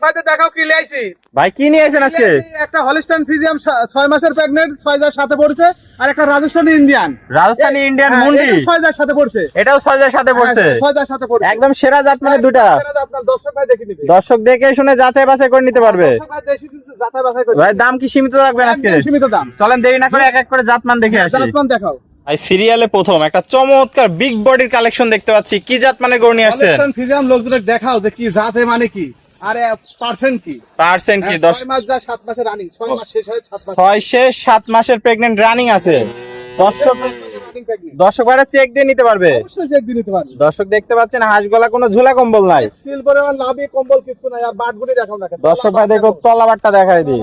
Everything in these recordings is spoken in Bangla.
ভাইদের দেখাও কি লাইছি ভাই কি নিয়ে আছেন আজকে? একটা হলিস্টাইন ফ্রিজিয়াম 6 মাসের প্রেগন্যান্ট 6000 সাথে পড়ছে, আর একটা রাজস্থানী ইন্ডিয়ান মুন্ডি 6000 সাথে পড়ছে। এটাও 6000 সাথে পড়ছে। 6000 সাথে পড়ছে, একদম সেরা জাত মানে দুটা। আপনার দর্শক ভাই দেখে নিবে, দর্শক দেখে শুনে যাচাই বাছাই করে নিতে পারবে। দর্শক ভাই দেশি যাচাই বাছাই করে। ভাই দাম কি সীমিত রাখবেন আজকে? সীমিত দাম। চলেন দেরি না করে এক এক করে জাতমান দেখে আসি। জাতমান দেখাও ভাই সিরিয়ালে প্রথম একটা চমৎকার বিগ বডির কালেকশন দেখতে পাচ্ছি। কি জাত মানে গরু নিয়ে আসছেন? হলিস্টাইন ফ্রিজিয়াম লোকদের দেখাও যে কি জাতে মানে কি, আর পার্সেন্ট কি। পার্সেন্ট কি? 6 মাস যা 7 মাসের রানিং, 6 মাস শেষ হয় 7 মাস। 6 শেষ 7 মাসের প্রেগন্যান্ট রানিং আছে। দর্শক ভাইরা চেক দিয়ে নিতে পারবে। অবশ্যই চেক দিয়ে নিতে পারবে। দর্শক দেখতে পাচ্ছেন হাঁস গলা কোনো ঝোলা কম্বল নাই। সিলভারে আর নাভি কম্বল কিছু নাই, আর বাটগুলি দেখাও না। দর্শক ভাই দেখো তলাবাটটা দেখাই দিই।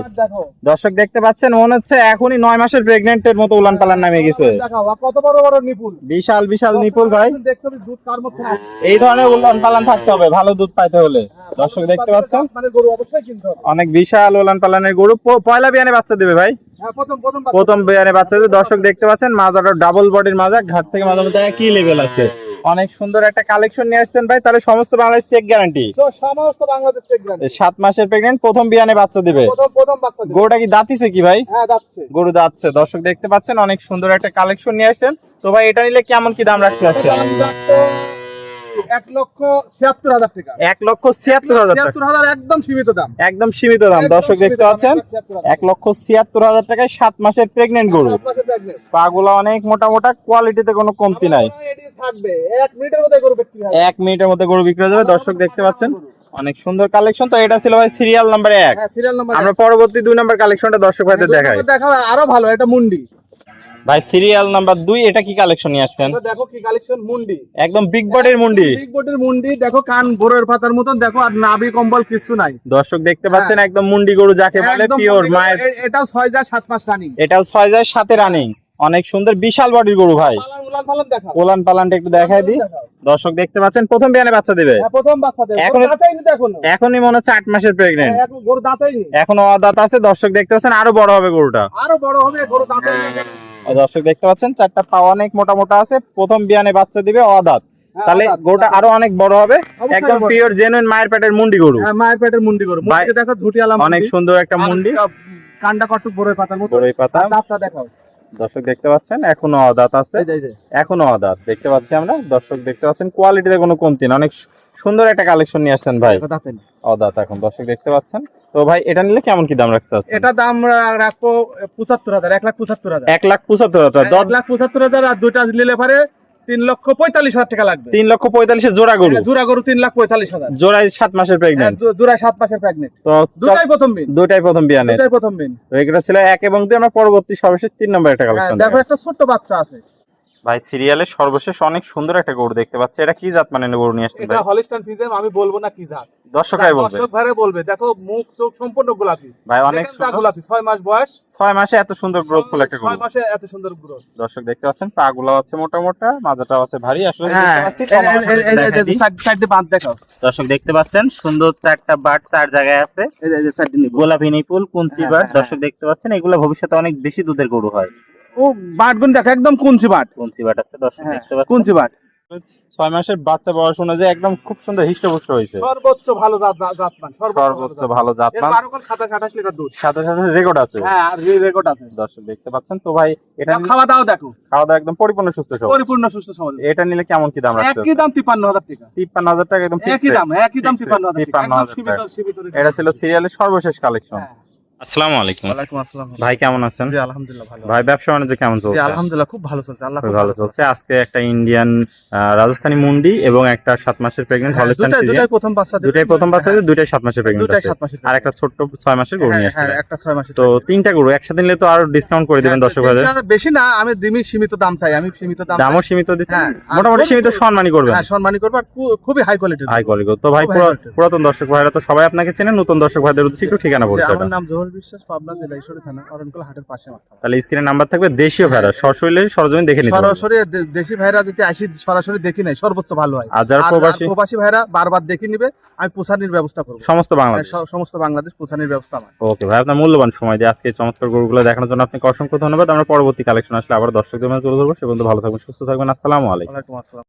দর্শক দেখতে পাচ্ছেন মনে হচ্ছে এখনই 9 মাসের প্রেগন্যান্টের মতো উলান পালান নামে গেছে। দেখাও কত বড় বড় নিপুল, বিশাল বিশাল নিপুল ভাই। দেখতে হবে দুধ কার মধ্যে আছে। এই ধরনের উলান পালান থাকতে হবে ভালো দুধ পাইতে হলে। দর্শক দেখতে পাচ্ছেন মানে গরু অবশ্যই কিনতে হবে। অনেক বিশাল উলান পালানের গরু। পয়লা বিয়ানে বাচ্চা দেবে ভাই। হ্যাঁ প্রথম প্রথম বিয়ানে বাচ্চা দেবে। দর্শক দেখতে পাচ্ছেন মাজাটা ডাবল বডির মাজা, ঘাট থেকে মাজার মধ্যে একই লেভেল আছে। অনেক সুন্দর একটা কালেকশন নিয়ে আসছেন ভাই। তাহলে সমস্ত বাংলাদেশ চেক গ্যারান্টি। তো সমস্ত বাংলাদেশ চেক গ্যারান্টি। 7 মাসের প্রেগন্যান্ট প্রথম বিয়ানে বাচ্চা দিবে। প্রথম বাচ্চা দিবে। গরুটা কি দাঁতিছে কি ভাই? হ্যাঁ দাঁতছে। গরু দাঁতছে। দর্শক দেখতে পাচ্ছেন অনেক সুন্দর একটা কালেকশন নিয়ে আসছেন। তো ভাই এটা নিলে কেমন কি দাম রাখতে আছে? দাম রাখতো 1,76,000 টাকা। 1,76,000 টাকা। 76,000 একদম সীমিত দাম। একদম সীমিত দাম। দর্শক দেখতে পাচ্ছেন 1,76,000 টাকায় 7 মাসের প্রেগন্যান্ট গরু। পাগুলা অনেক মোটা মোটা, কোয়ালিটিতে কোনো কমতি নাই। থাকবে 1 মিনিটের মধ্যে গরু বিক্রি হবে। 1 মিনিটের মধ্যে গরু বিক্রি হয়ে যাবে। দর্শক দেখতে পাচ্ছেন অনেক সুন্দর কালেকশন। তো এটা ছিল ভাই সিরিয়াল নাম্বার 1। হ্যাঁ সিরিয়াল নাম্বার। আমরা পরবর্তী 2 নাম্বার কালেকশনটা দর্শক ভাইদের দেখাই। দেখাও আরো ভালো, এটা মুন্ডি ভাই সিরিয়াল নাম্বার 2। এটা কি কালেকশন নিয়ে আসছেন? দেখো কি কালেকশন, মুন্ডি একদম বিগ বডির মুন্ডি। বিগ বডির মুন্ডি দেখো, কান বড়ের পাতার মতন দেখো, আর নাভি কম্বল কিছু নাই। দর্শক দেখতে পাচ্ছেন একদম মুন্ডি গরু যাকে বলে পিওর মায়ের। এটাও 6,000 7 মাস রানিং। এটাও 6,000 সাথে রানিং। অনেক সুন্দর বিশাল বডির গরু ভাই। উলান পালান দেখাও। উলান পালানটা একটু দেখাই দিই। দর্শক দেখতে পাচ্ছেন প্রথম বিয়ানে বাচ্চা দিবে। হ্যাঁ প্রথম বাচ্চা দেবে। এখন দাঁতেই নি এখনো। এখনই মনে হচ্ছে 8 মাসের প্রেগন্যান্ট। এখন গরু দাঁতেই নি। এখনো অদাঁত আছে। দর্শক দেখতে পাচ্ছেন আরো বড় হবে গরুটা। আরো বড় হবে গরু, দাঁতেই নি। দর্শক দেখতে পাচ্ছেন চারটা পা অনেক মোটা মোটা আছে। প্রথম বিয়ানে বাচ্চা দিবে অদাঁত। তাহলে গরুটা আরো অনেক বড় হবে। একদম পিওর জেনুইন মায়ের পেটের মুন্ডি গরু। হ্যাঁ মায়ের পেটের মুন্ডি গরু। মুন্ডিকে দেখো ঝুটিয়ালা মুন্ডি। অনেক সুন্দর একটা মুন্ডি। কানটা কটুক বড়ই পাতার মতো। বড়ই পাতা। দাঁতটা দেখাও। দর্শক দেখতে পাচ্ছেন এখনো অদাঁত আছে। এখনো অদাঁত দেখতে পাচ্ছি আমরা। দর্শক দেখতে পাচ্ছেন কোয়ালিটিতে কোনো কমতি না। অনেক সুন্দর একটা কালেকশন নিয়ে আসছেন ভাই। অদাঁত এখন দর্শক দেখতে পাচ্ছেন। তো ভাই এটা নিলে কেমন কি দাম রাখতে আছে? এটা দাম রাখবো 75,000, 1,75,000। 1,75,000। 1,75,000 আর দুইটা নিলে পারে 3,45,000 টাকা লাগবে। 3,45,000 জোড়া গরু। জোড়া গরু 3,45,000। জোড়ায় 7 মাসের প্রেগন্যান্ট। জোড়ায় 7 মাসের প্রেগন্যান্ট। তো দুটাই প্রথম বিন। দুটাই প্রথম বিয়ানে। দুটাই প্রথম বিন। তো এটা ছিল 1 এবং 2। আমরা পরবর্তী সর্বশেষ 3 নম্বর একটা কালেকশন দেখো একটা ছোট বাচ্চা আছে ভাই। সিরিয়ালের সর্বশেষ অনেক সুন্দর একটা গরু দেখতে পাচ্ছি। এটা কি জাত মানে গরু নিয়ে আসছেন ভাই? এটা হলিস্টাইন ফ্রিজিয়াম। আমি বলবো না কি জাত, দর্শকরাই বলবে। দর্শক ভাইরা বলবে। দেখো মুখ চোখ সম্পূর্ণ গোলাপি ভাই, অনেক সুন্দর গোলাপি। 6 মাস বয়স। 6 মাসে এত সুন্দর গ্রোথ ফুল একটা গরু। 6 মাসে এত সুন্দর গ্রোথ। দর্শক দেখতে পাচ্ছেন পা গুলো আছে মোটা মোটা, মাজাটাও আছে ভারী। আসলে দেখতে পাচ্ছি সাইডে বাঁধ দেখাও। দর্শক দেখতে পাচ্ছেন সুন্দর 4টা বাট 4 জায়গায় আছে। এই যে সাইডে নিব গোলাপি নিপুল কুঞ্চি বাট। দর্শক দেখতে পাচ্ছেন এগুলো ভবিষ্যতে অনেক বেশি দুধের গরু হয়। ও বাটগুন দেখো একদম কুঞ্চি বাট। কুঞ্চি বাট আছে। দর্শক দেখতে পাচ্ছেন কুঞ্চি বাট। 6 মাসের বাচ্চা বয়স অনুযায়ী একদম খুব সুন্দর হিষ্টপুষ্ট হয়েছে। সর্বোচ্চ ভালো জাতমান। সর্বোচ্চ ভালো জাতমান। 27-28 লিটার দুধ। 27 রেকর্ড আছে। হ্যাঁ আর রেকর্ড আছে। দর্শক দেখতে পাচ্ছেন। তো ভাই এটা খাওয়া দাও দেখো। খাওয়া দাওয়া একদম পরিপূর্ণ সুস্থ সবল। পরিপূর্ণ সুস্থ সবল। এটা নিলে কেমন কি দাম রাখতে? একই দাম 53,000 টাকা। 53,000 টাকা একদম একই দাম 53,000 টাকা। একদম সীমিত। এটা ছিল সিরিয়ালের সর্বশেষ কালেকশন। আসসালামু আলাইকুম। ওয়ালাইকুম আসসালাম। ভাই কেমন আছেন? জি আলহামদুলিল্লাহ ভালো। ভাই ব্যবসা বাণিজ্য কেমন চলছে? জি আলহামদুলিল্লাহ খুব ভালো চলছে। আল্লাহ খুব ভালো চলছে। আজকে একটা ইন্ডিয়ান রাজস্থানী মুন্ডি এবং একটা 7 মাসের প্রেগন্যান্ট হলিস্টাইন ফ্রিজিয়ান। দুটাই প্রথম বাচ্চা। দুটাই প্রথম বাচ্চা, দুটাই 7 মাসের প্রেগন্যান্ট আছে। আর একটা ছোট 6 মাসের গরু নিয়ে আসছে। হ্যাঁ একটা 6 মাসের। তো 3টা গরু একসাথে নিলে তো আরো ডিসকাউন্ট করে দিবেন দর্শক ভাইদের। বেশি না, আমি দিমি সীমিত দাম চাই। আমি সীমিত দাম। দামও সীমিত দিচ্ছেন, মোটামুটি সীমিত সম্মানই করবেন। হ্যাঁ সম্মানই করব, আর খুবই হাই কোয়ালিটি। High quality. তো ভাই পুরাতন দর্শক ভাইরা তো সবাই আপনাকে চেনেন, নতুন দর্শক ভাইদের উদ্দেশ্যে একটু ঠিকানা বলতে চাই। আমার নাম জোহর বিশ্বাস, পাবনা জেলা ঈশ্বরদী থানা, অরণকুলা হাটের পাশে আমার। তাহলে স্ক্রিনে নাম্বার থাকবে। দেশীয় ভাইরা সরাসরি সরজমিন দেখে নিতে পারবেন। সরাসরি দেশি ভাইরা যদি আসি সরাসরি দেখি নাই সর্বোচ্চ ভালো হয়। আর যারা প্রবাসী ভাইরা বারবার দেখে নিবে, আমি পোছানির ব্যবস্থা করব। সমস্ত বাংলাদেশ পোছানির ব্যবস্থা আমার। ওকে ভাই, আপনার মূল্যবান সময় দিয়ে আজকে চমৎকার গরুগুলো দেখানোর জন্য আপনাকে অসংখ্য ধন্যবাদ। আমরা পরবর্তী কালেকশন আসলে আবার দর্শকদের মধ্যে তুলে ধরবো। সে পর্যন্ত ভালো থাকবেন, সুস্থ থাকবেন। আসসালামু আলাইকুম। ওয়ালাইকুম আসসালাম।